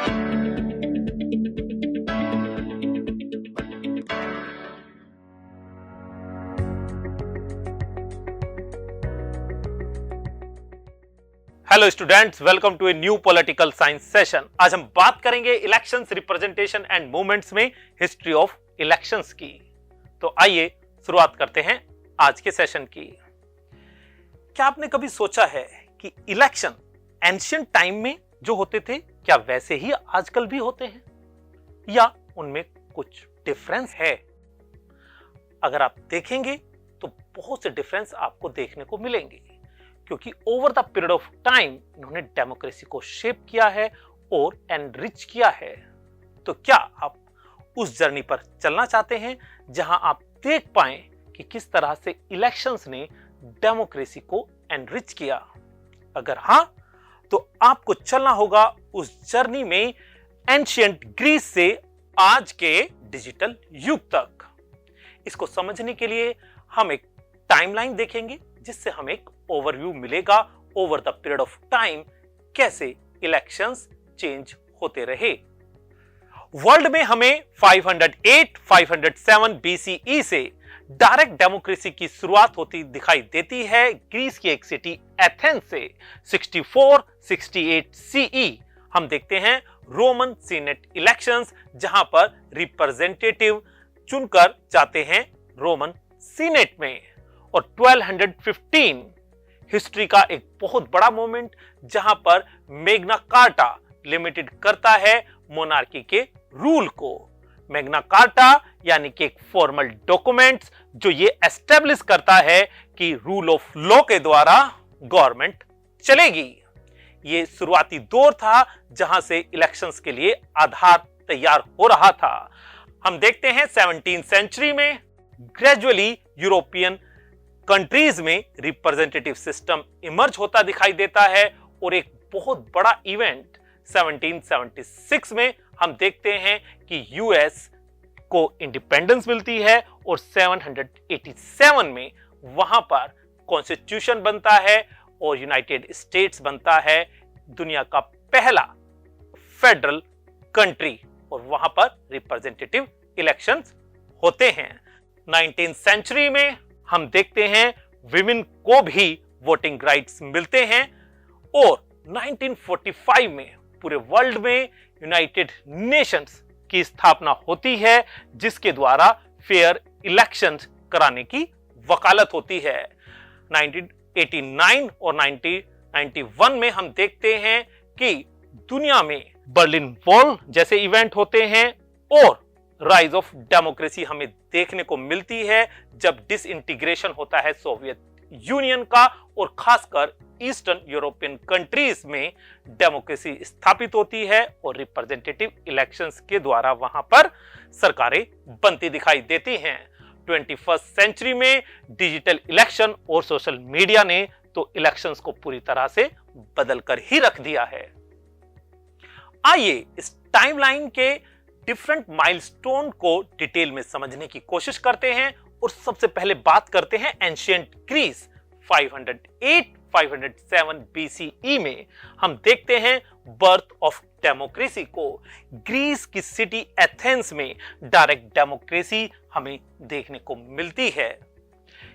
Hello students, welcome to a new political science session. आज हम बात करेंगे इलेक्शंस, रिप्रेजेंटेशन एंड मूवमेंट्स में हिस्ट्री ऑफ इलेक्शंस की। तो आइए शुरुआत करते हैं आज के सेशन की। क्या आपने कभी सोचा है कि इलेक्शन एंशिएंट टाइम में जो होते थे क्या वैसे ही आजकल भी होते हैं या उनमें कुछ डिफरेंस है? अगर आप देखेंगे तो बहुत से डिफरेंस आपको देखने को मिलेंगे, क्योंकि over the period of time इन्होंने डेमोक्रेसी को शेप किया है और एनरिच किया है। तो क्या आप उस जर्नी पर चलना चाहते हैं जहां आप देख पाएं कि किस तरह से इलेक्शंस ने डेमोक्रेसी को एनरिच किया? अगर हां, तो आपको चलना होगा उस जर्नी में एंशिएंट ग्रीस से आज के डिजिटल युग तक। इसको समझने के लिए हम एक टाइमलाइन देखेंगे, जिससे हमें एक ओवरव्यू मिलेगा over the period of time कैसे इलेक्शंस चेंज होते रहे। वर्ल्ड में हमें 508, 507 बीसीई से डायरेक्ट डेमोक्रेसी की शुरुआत होती दिखाई देती है ग्रीस की एक सिटी एथेंस से। 64, 68 सीई हम देखते हैं रोमन सीनेट इलेक्शंस, जहां पर रिप्रेजेंटेटिव चुनकर जाते हैं रोमन सीनेट में। और 1215 हिस्ट्री का एक बहुत बड़ा मोमेंट, जहां पर मैग्ना कार्टा लिमिटेड करता है मोनार्की के रूल को। मैग्ना कार्टा यानी कि एक फॉर्मल डॉक्यूमेंट्स जो ये एस्टेब्लिश करता है कि रूल ऑफ लॉ के द्वारा गवर्नमेंट चलेगी। ये शुरुआती दौर था जहां से इलेक्शंस के लिए आधार तैयार हो रहा था। हम देखते हैं 17वीं सेंचुरी में ग्रेजुअली यूरोपियन कंट्रीज में रिप्रेजेंटेटिव सिस्टम इमर्ज होता दिखाई देता है। और एक बहुत बड़ा इवेंट 1776 में हम देखते हैं कि यूएस को इंडिपेंडेंस मिलती है और 787 में वहां पर कॉन्स्टिट्यूशन बनता है और यूनाइटेड स्टेट्स बनता है दुनिया का पहला फेडरल कंट्री, और वहां पर रिप्रेजेंटेटिव इलेक्शंस होते हैं। 19वीं सेंचुरी में हम देखते हैं विमेन को भी वोटिंग राइट्स मिलते हैं। और 1945 में पूरे वर्ल्ड में यूनाइटेड नेशंस की स्थापना होती है, जिसके द्वारा फेयर इलेक्शंस कराने की वकालत होती है। 1989 और 1991 में हम देखते हैं कि दुनिया में बर्लिन वॉल जैसे इवेंट होते हैं और राइज ऑफ डेमोक्रेसी हमें देखने को मिलती है, जब डिसइंटीग्रेशन होता है सोवियत यूनियन का और खासकर ईस्टर्न यूरोपियन कंट्रीज में डेमोक्रेसी स्थापित होती है और रिप्रेजेंटेटिव इलेक्शंस के द्वारा वहां पर सरकारें बनती दिखाई देती हैं। 21वीं सेंचुरी में डिजिटल इलेक्शन और सोशल मीडिया ने तो इलेक्शंस को पूरी तरह से बदल कर ही रख दिया है। आइए इस टाइमलाइन के डिफरेंट माइलस्टोन को डिटेल में समझने की कोशिश करते हैं और सबसे पहले बात करते हैं एंशिएंट ग्रीस। 508, 507 बीसीई में हम देखते हैं बर्थ ऑफ डेमोक्रेसी को। ग्रीस की सिटी एथेंस में डायरेक्ट डेमोक्रेसी हमें देखने को मिलती है।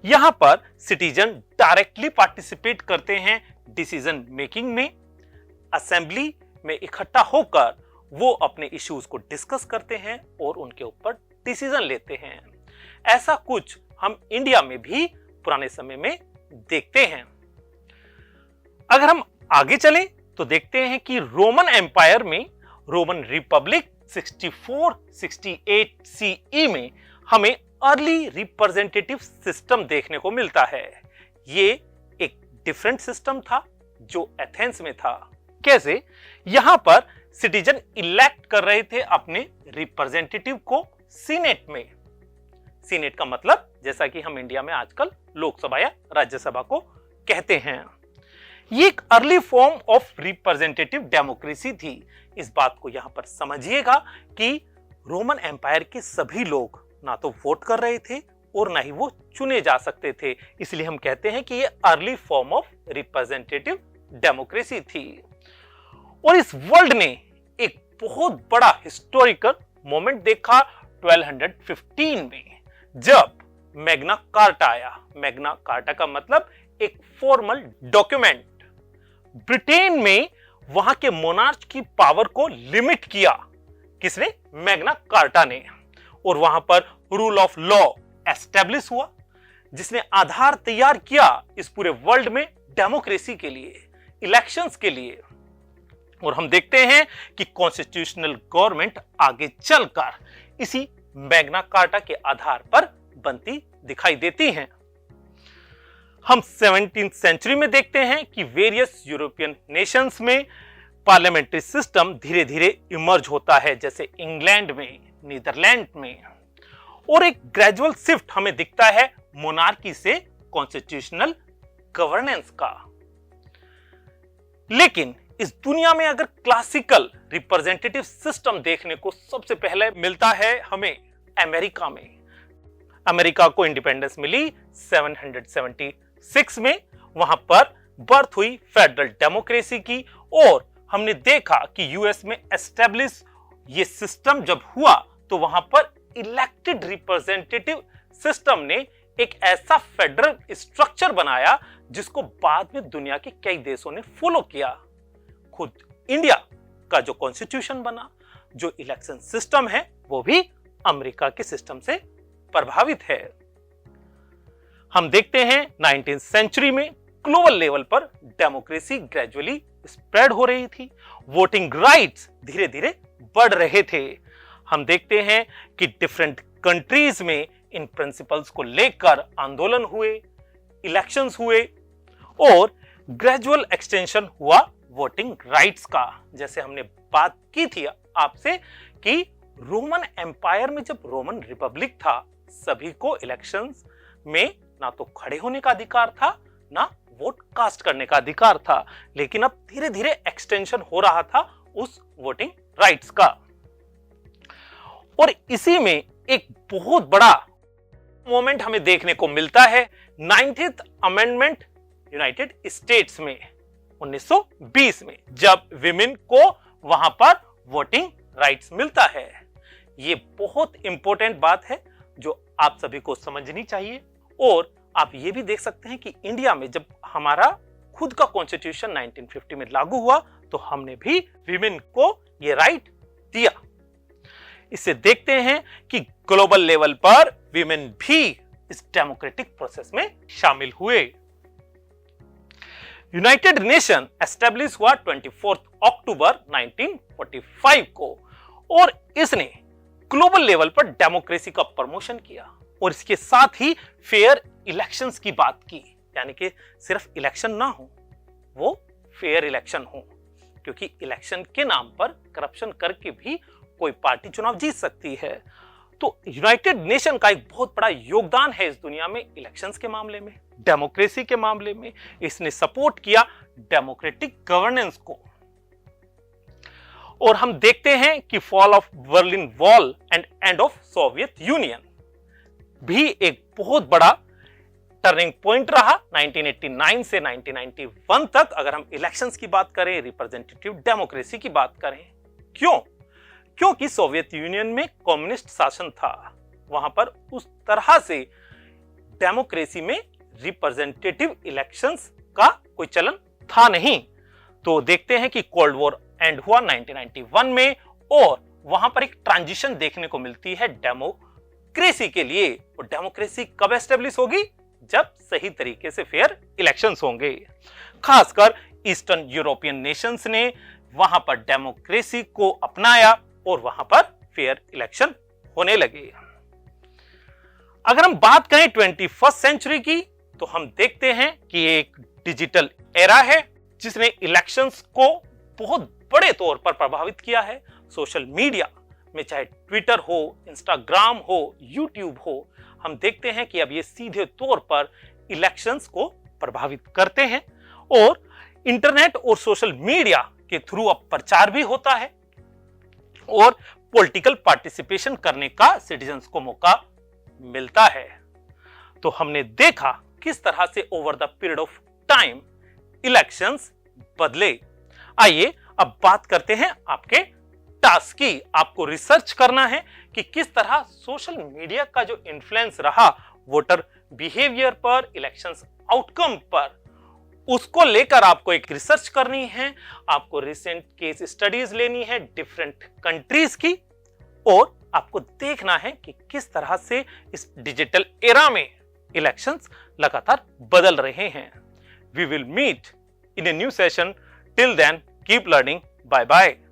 यहां पर सिटीजन डायरेक्टली पार्टिसिपेट करते हैं डिसीजन मेकिंग में। असेंबली में इकट्ठा होकर वो अपने इश्यूज को डिस्कस करते हैं और उनके ऊपर डिसीजन लेते हैं। ऐसा कुछ हम इंडिया में भी पुराने समय में देखते हैं। अगर हम आगे चलें तो देखते हैं कि रोमन एम्पायर में रोमन रिपब्लिक 64, 68 सीई में हमें अर्ली रिप्रेजेंटेटिव सिस्टम देखने को मिलता है। ये एक डिफरेंट सिस्टम था जो एथेंस में था। कैसे? यहां पर सिटीजन इलेक्ट कर रहे थे अपने रिप्रेजेंटेटिव को सीनेट में। सीनेट का मतलब जैसा कि हम इंडिया में आजकल लोकसभा या राज्यसभा को कहते हैं। ये एक early form of representative democracy थी। इस बात को यहां पर समझिएगा कि रोमन एम्पायर के सभी लोग ना तो वोट कर रहे थे और ना ही वो चुने जा सकते थे, इसलिए हम कहते हैं कि ये early form of representative democracy थी। और इस वर्ल्ड ने एक बहुत बड़ा हिस्टोरिकल मोमेंट देखा 1215 में, जब मैग्ना कार्टा आया। मैग्ना कार्टा का मतलब एक फॉर्मल डॉक्यूमेंट। ब्रिटेन में वहां के मोनार्च की पावर को लिमिट किया। किसने? मैग्ना कार्टा ने। और वहां पर रूल ऑफ लॉ एस्टेब्लिश हुआ, जिसने आधार तैयार किया इस पूरे वर्ल्ड में डेमोक्रेसी के लिए, इलेक्शंस के लिए। और हम देखते हैं कि कॉन्स्टिट्यूशनल गवर्नमेंट आगे चलकर इसी मैग्ना कार्टा के आधार पर बनती दिखाई देती हैं। हम 17वीं सेंचुरी में देखते हैं कि वेरियस यूरोपियन नेशंस में पार्लियामेंट्री सिस्टम धीरे धीरे इमर्ज होता है, जैसे इंग्लैंड में, नीदरलैंड में। और एक ग्रेजुअल शिफ्ट हमें दिखता है मोनार्की से कॉन्स्टिट्यूशनल गवर्नेंस का। लेकिन इस दुनिया में अगर क्लासिकल रिप्रेजेंटेटिव सिस्टम देखने को सबसे पहले मिलता है हमें अमेरिका में। अमेरिका को इंडिपेंडेंस मिली 776 में। वहां पर बर्थ हुई फेडरल डेमोक्रेसी की। और हमने देखा कि यूएस में एस्टेब्लिश ये सिस्टम जब हुआ तो वहां पर इलेक्टेड रिप्रेजेंटेटिव सिस्टम ने एक ऐसा फेडरल स्ट्रक्चर बनाया जिसको बाद में दुनिया के कई देशों ने फॉलो किया। खुद इंडिया का जो कॉन्स्टिट्यूशन बना, जो इलेक्शन सिस्टम है, वो भी अमेरिका के सिस्टम से प्रभावित है। हम देखते हैं 19वीं सेंचुरी में ग्लोबल लेवल पर डेमोक्रेसी ग्रेजुअली स्प्रेड हो रही थी। वोटिंग राइट्स धीरे धीरे बढ़ रहे थे। हम देखते हैं कि डिफरेंट कंट्रीज में इन प्रिंसिपल्स को लेकर आंदोलन हुए, इलेक्शंस हुए और ग्रेजुअल एक्सटेंशन हुआ वोटिंग राइट्स का। जैसे हमने बात की थी आपसे कि रोमन एम्पायर में जब रोमन रिपब्लिक था, सभी को इलेक्शंस में ना तो खड़े होने का अधिकार था, ना वोट कास्ट करने का अधिकार था। लेकिन अब धीरे धीरे एक्सटेंशन हो रहा था उस वोटिंग राइट्स का। और इसी में एक बहुत बड़ा मोमेंट हमें देखने को मिलता है 19th अमेंडमेंट यूनाइटेड स्टेट्स में 1920 में, जब विमेन को वहां पर वोटिंग राइट्स मिलता है। ये बहुत इंपॉर्टेंट बात है जो आप सभी को समझनी चाहिए। और आप ये भी देख सकते हैं कि इंडिया में जब हमारा खुद का कॉन्स्टिट्यूशन 1950 में लागू हुआ तो हमने भी विमेन को ये राइट दिया। इससे देखते हैं कि ग्लोबल लेवल पर विमेन भी इस डेमोक्रेटिक प्रोसेस में शामिल हुए। यूनाइटेड नेशन एस्टेब्लिश हुआ 24 अक्टूबर 1945 को और इसने ग्लोबल लेवल पर डेमोक्रेसी का प्रमोशन किया और इसके साथ ही फेयर इलेक्शंस की बात की, यानी कि सिर्फ इलेक्शन ना हो, वो फेयर इलेक्शन हो, क्योंकि इलेक्शन के नाम पर करप्शन करके भी कोई पार्टी चुनाव जीत सकती है। तो यूनाइटेड नेशन का एक बहुत बड़ा योगदान है इस दुनिया में इलेक्शंस के मामले में, डेमोक्रेसी के मामले में। इसने सपोर्ट किया डेमोक्रेटिक गवर्नेंस को। और हम देखते हैं कि fall of Berlin wall and end of Soviet union भी एक बहुत बड़ा टर्निंग पॉइंट रहा 1989 से 1991 तक। अगर हम इलेक्शंस की बात करें, रिप्रेजेंटेटिव डेमोक्रेसी की बात करें, क्यों? क्योंकि सोवियत यूनियन में कम्युनिस्ट शासन था, वहां पर उस तरह से डेमोक्रेसी में रिप्रेजेंटेटिव इलेक्शंस का कोई चलन था नहीं। तो देखते हैं कि कोल्ड वॉर एंड हुआ 1991 में और वहां पर एक ट्रांजिशन देखने को मिलती है डेमोक्रेसी के लिए। और डेमोक्रेसी कब एस्टेब्लिश होगी? जब सही तरीके से फेयर इलेक्शंस होंगे। खासकर ईस्टर्न यूरोपियन नेशंस ने वहां पर डेमोक्रेसी को अपनाया और वहां पर फेयर इलेक्शन होने लगे। अगर हम बात करें 21st सेंचुरी की तो हम देखते हैं कि एक डिजिटल एरा है जिसने इलेक्शंस को बहुत बड़े तौर पर प्रभावित किया है। सोशल मीडिया में चाहे ट्विटर हो, इंस्टाग्राम हो, यूट्यूब हो, हम देखते हैं कि अब ये सीधे तौर पर इलेक्शंस को प्रभावित करते हैं और इंटरनेट और सोशल मीडिया के थ्रू अब प्रचार भी होता है और पॉलिटिकल पार्टिसिपेशन करने का सिटीजन्स को मौका मिलता है। तो हमने देखा किस तरह से over the period of time elections बदले। आइए अब बात करते हैं आपके टास्क की आपको रिसर्च करना है कि किस तरह सोशल मीडिया का जो इन्फ्लुएंस रहा वोटर बिहेवियर पर, इलेक्शंस आउटकम पर, उसको लेकर आपको एक रिसर्च करनी है। आपको रिसेंट केस स्टडीज लेनी है डिफरेंट कंट्रीज की, और आपको देखना है कि किस तरह से इस डिजिटल एरा में इलेक्शंस लगातार बदल रहे हैं। We will meet in a new session. Till then, keep learning. Bye bye.